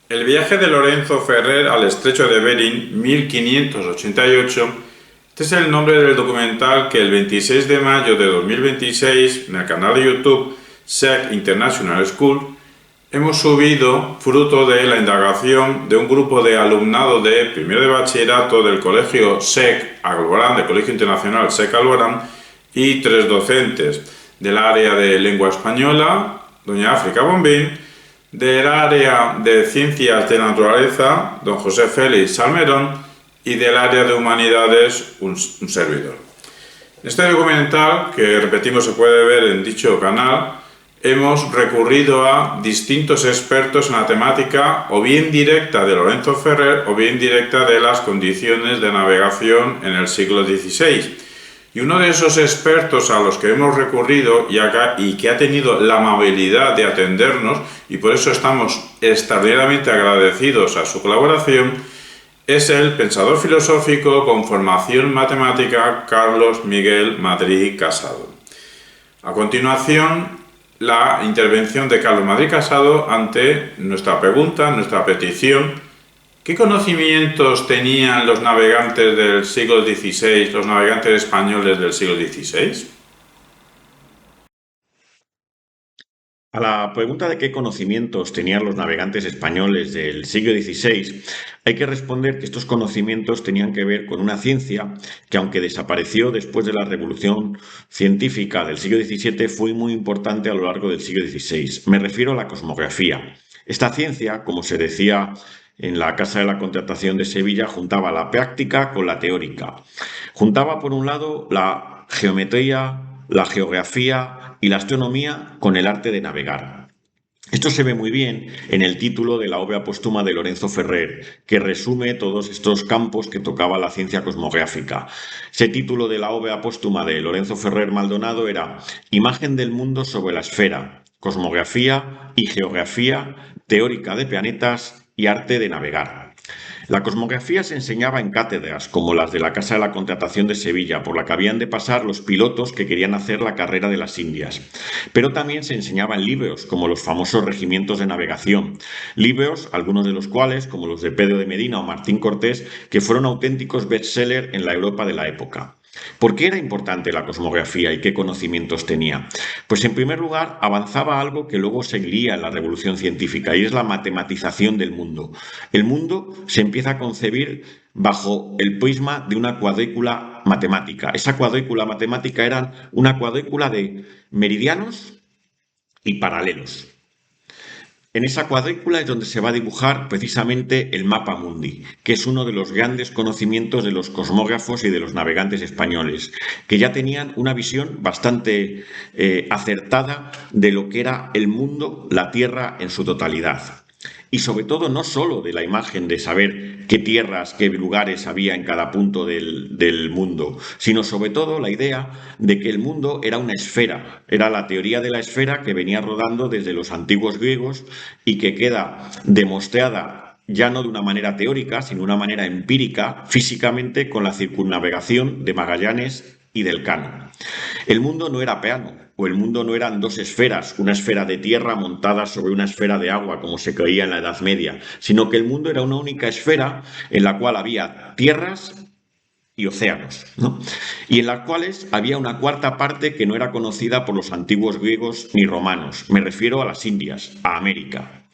El viaje de Lorenzo Ferrer al estrecho de Bering, 1588, este es el nombre del documental que el 26 de mayo de 2026, en el canal de YouTube SEC International School, hemos subido fruto de la indagación de un grupo de alumnado de primero de bachillerato del colegio SEC Alborán, del Colegio Internacional SEC Alborán, y 3 docentes del área de lengua española, doña África Bombín, del área de ciencias de naturaleza, don José Félix Salmerón, y del área de humanidades, un servidor. En este documental, que repetimos se puede ver en dicho canal, hemos recurrido a distintos expertos en la temática, o bien directa de Lorenzo Ferrer, o bien directa de las condiciones de navegación en el siglo XVI. Y uno de esos expertos a los que hemos recurrido y que ha tenido la amabilidad de atendernos, y por eso estamos extraordinariamente agradecidos a su colaboración, es el pensador filosófico con formación matemática Carlos Miguel Madrid Casado. A continuación, la intervención de Carlos Madrid Casado ante nuestra pregunta, nuestra petición: ¿qué conocimientos tenían los navegantes del siglo XVI, los navegantes españoles del siglo XVI? A la pregunta de qué conocimientos tenían los navegantes españoles del siglo XVI, hay que responder que estos conocimientos tenían que ver con una ciencia que, aunque desapareció después de la revolución científica del siglo XVII, fue muy importante a lo largo del siglo XVI. Me refiero a la cosmografía. Esta ciencia, como se decía en la Casa de la Contratación de Sevilla, juntaba la práctica con la teórica. Juntaba, por un lado, la geometría, la geografía y la astronomía con el arte de navegar. Esto se ve muy bien en el título de la obra póstuma de Lorenzo Ferrer, que resume todos estos campos que tocaba la ciencia cosmográfica. Ese título de la obra póstuma de Lorenzo Ferrer Maldonado era Imagen del mundo sobre la esfera, cosmografía y geografía teórica de planetas y arte de navegar. La cosmografía se enseñaba en cátedras, como las de la Casa de la Contratación de Sevilla, por la que habían de pasar los pilotos que querían hacer la carrera de las Indias. Pero también se enseñaba en libros, como los famosos regimientos de navegación. Libros, algunos de los cuales, como los de Pedro de Medina o Martín Cortés, que fueron auténticos bestsellers en la Europa de la época. ¿Por qué era importante la cosmografía y qué conocimientos tenía? Pues en primer lugar avanzaba algo que luego seguiría en la revolución científica, y es la matematización del mundo. El mundo se empieza a concebir bajo el prisma de una cuadrícula matemática. Esa cuadrícula matemática era una cuadrícula de meridianos y paralelos. En esa cuadrícula es donde se va a dibujar precisamente el mapa mundi, que es uno de los grandes conocimientos de los cosmógrafos y de los navegantes españoles, que ya tenían una visión bastante acertada de lo que era el mundo, la Tierra en su totalidad. Y sobre todo no solo de la imagen de saber qué tierras, qué lugares había en cada punto del mundo, sino sobre todo la idea de que el mundo era una esfera, era la teoría de la esfera que venía rodando desde los antiguos griegos y que queda demostrada ya no de una manera teórica, sino de una manera empírica, físicamente, con la circunnavegación de Magallanes y del Cano. El mundo no era plano, o el mundo no eran dos esferas, una esfera de tierra montada sobre una esfera de agua, como se creía en la Edad Media, sino que el mundo era una única esfera en la cual había tierras y océanos, ¿no? Y en las cuales había una cuarta parte que no era conocida por los antiguos griegos ni romanos. Me refiero a las Indias, a América.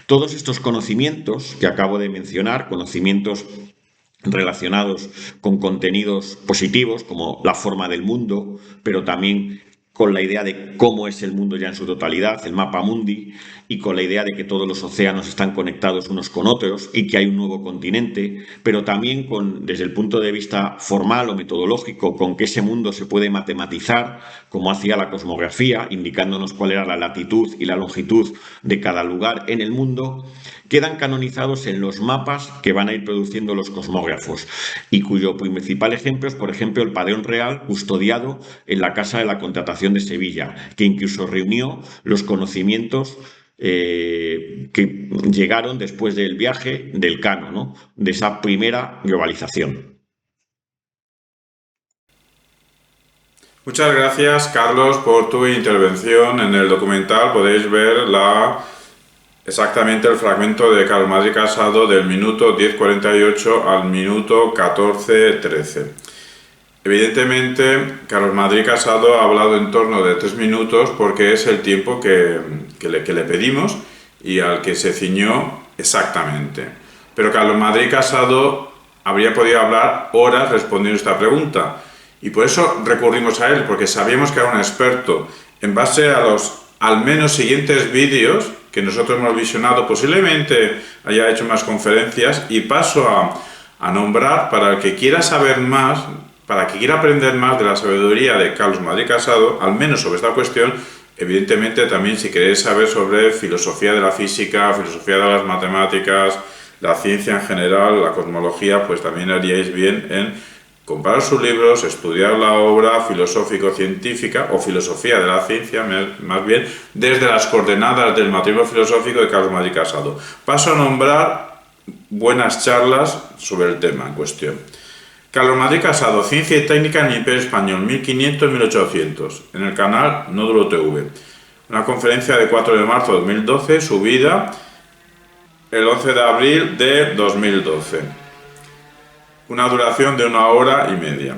Todos estos conocimientos que acabo de mencionar, conocimientos relacionados con contenidos positivos como la forma del mundo, pero también con la idea de cómo es el mundo ya en su totalidad, el mapa mundi, y con la idea de que todos los océanos están conectados unos con otros y que hay un nuevo continente, pero también desde el punto de vista formal o metodológico, con que ese mundo se puede matematizar, como hacía la cosmografía, indicándonos cuál era la latitud y la longitud de cada lugar en el mundo, quedan canonizados en los mapas que van a ir produciendo los cosmógrafos y cuyo principal ejemplo es, por ejemplo, el Padrón Real custodiado en la Casa de la Contratación de Sevilla, que incluso reunió los conocimientos que llegaron después del viaje del Cano, ¿no? De esa primera globalización. Muchas gracias, Carlos, por tu intervención. En el documental podéis ver la exactamente el fragmento de Carlos Madrid Casado del minuto 10:48 al minuto 14:13. Evidentemente, Carlos Madrid Casado ha hablado en torno de 3 minutos porque es el tiempo que le pedimos y al que se ciñó exactamente. Pero Carlos Madrid Casado habría podido hablar horas respondiendo esta pregunta y por eso recurrimos a él, porque sabíamos que era un experto. En base a los al menos siguientes vídeos que nosotros hemos visionado, posiblemente haya hecho más conferencias, y paso a nombrar, para el que quiera saber más, para que quiera aprender más de la sabiduría de Carlos Madrid Casado, al menos sobre esta cuestión. Evidentemente también, si queréis saber sobre filosofía de la física, filosofía de las matemáticas, la ciencia en general, la cosmología, pues también haríais bien en comprar sus libros, estudiar la obra filosófico-científica o filosofía de la ciencia, más bien, desde las coordenadas del matrimonio filosófico de Carlos Madrid Casado. Paso a nombrar buenas charlas sobre el tema en cuestión. Carlos Madrid Casado, Ciencia y Técnica en el Imperio Español, 1500-1800, en el canal Nódulo TV. Una conferencia de 4 de marzo de 2012, subida el 11 de abril de 2012. Una duración de 1 hora y media.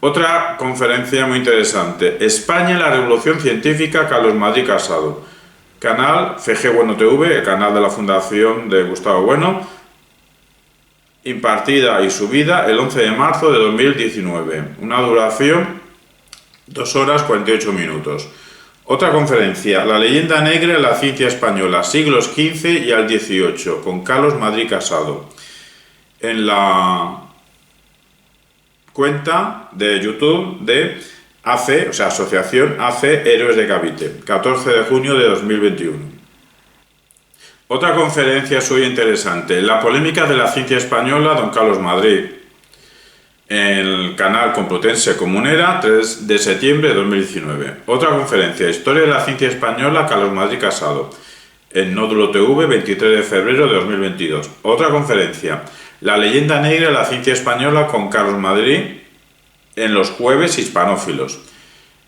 Otra conferencia muy interesante. España en la Revolución Científica, Carlos Madrid Casado. Canal FG Bueno TV, el canal de la Fundación de Gustavo Bueno. Impartida y subida el 11 de marzo de 2019. Una duración 2 horas 48 minutos. Otra conferencia, La leyenda negra en la ciencia española, siglos XV y al XVIII, con Carlos Madrid Casado. En la cuenta de YouTube de AFE, o sea, Asociación AFE Héroes de Cavite, 14 de junio de 2021. Otra conferencia suya interesante, La polémica de la ciencia española, don Carlos Madrid, en el canal Complutense Comunera, 3 de septiembre de 2019. Otra conferencia, Historia de la ciencia española, Carlos Madrid Casado, en Nódulo TV, 23 de febrero de 2022. Otra conferencia, La leyenda negra de la ciencia española, con Carlos Madrid, en los jueves hispanófilos,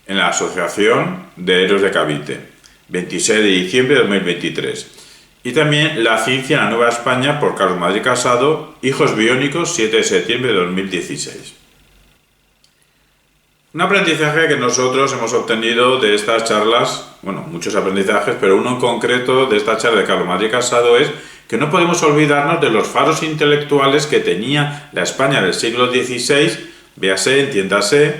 en la Asociación de Héroes de Cavite, 26 de diciembre de 2023. Y también La ciencia en la Nueva España, por Carlos Madrid Casado, Hijos biónicos, 7 de septiembre de 2016. Un aprendizaje que nosotros hemos obtenido de estas charlas, bueno, muchos aprendizajes, pero uno en concreto de esta charla de Carlos Madrid Casado es que no podemos olvidarnos de los faros intelectuales que tenía la España del siglo XVI, véase, entiéndase,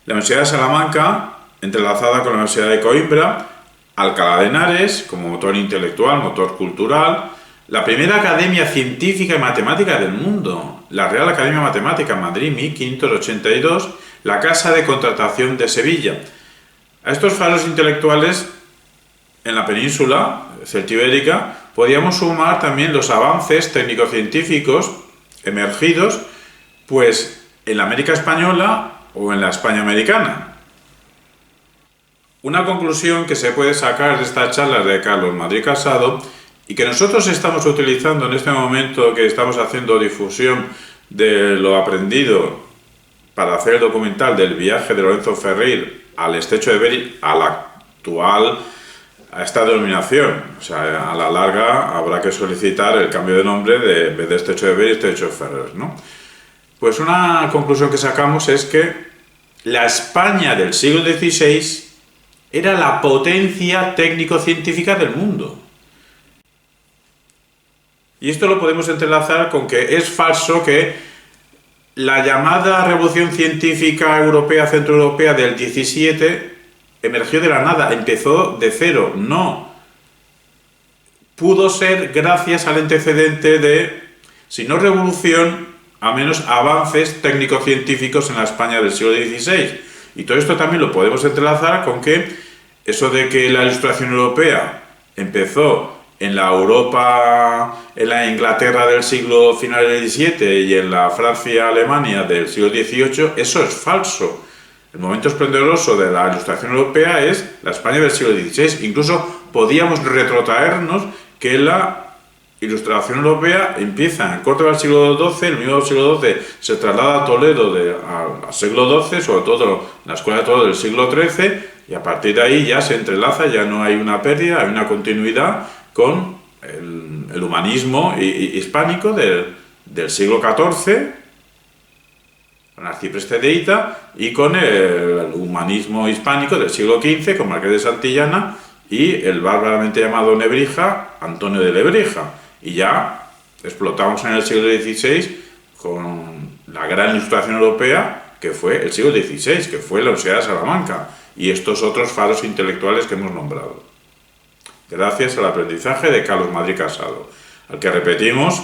la Universidad de Salamanca, entrelazada con la Universidad de Coimbra, Alcalá de Henares, como motor intelectual, motor cultural, la primera academia científica y matemática del mundo, la Real Academia Matemática en Madrid, 1582, la Casa de Contratación de Sevilla. A estos faros intelectuales en la península celtibérica podíamos sumar también los avances técnico-científicos emergidos pues en la América española o en la España americana. Una conclusión que se puede sacar de estas charlas de Carlos Madrid Casado y que nosotros estamos utilizando en este momento que estamos haciendo difusión de lo aprendido para hacer el documental del viaje de Lorenzo Ferril al estrecho de Bering, a esta denominación. O sea, a la larga habrá que solicitar el cambio de nombre de, en vez de estrecho de Bering, estrecho de Ferrer, ¿no? Pues una conclusión que sacamos es que la España del siglo XVI era la potencia técnico-científica del mundo. Y esto lo podemos entrelazar con que es falso que la llamada Revolución Científica Europea, Centroeuropea del 17 emergió de la nada, empezó de cero. No. Pudo ser gracias al antecedente de, si no revolución, a menos avances técnico-científicos en la España del siglo XVI. Y todo esto también lo podemos entrelazar con que eso de que la Ilustración Europea empezó en la Europa, en la Inglaterra del siglo final del XVII y en la Francia, Alemania del siglo XVIII, eso es falso. El momento esplendoroso de la Ilustración Europea es la España del siglo XVI. Incluso podíamos retrotraernos que la Ilustración Europea empieza en el corte del siglo XII, el mismo siglo XII se traslada a Toledo al siglo XII, sobre todo la Escuela de Toledo del siglo XIII, y a partir de ahí ya se entrelaza, ya no hay una pérdida, hay una continuidad con el humanismo hispánico del siglo XIV, con el arcipreste de Hita, y con el humanismo hispánico del siglo XV, con Marqués de Santillana y el bárbaramente llamado Nebrija, Antonio de Lebrija. Y ya explotamos en el siglo XVI con la gran ilustración europea, que fue el siglo XVI, que fue la Universidad de Salamanca, y estos otros faros intelectuales que hemos nombrado. Gracias al aprendizaje de Carlos Madrid Casado, al que repetimos,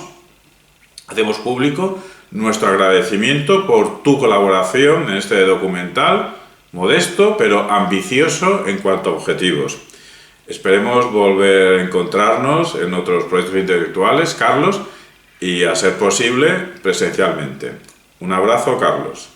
hacemos público nuestro agradecimiento por tu colaboración en este documental, modesto pero ambicioso en cuanto a objetivos. Esperemos volver a encontrarnos en otros proyectos intelectuales, Carlos, y a ser posible presencialmente. Un abrazo, Carlos.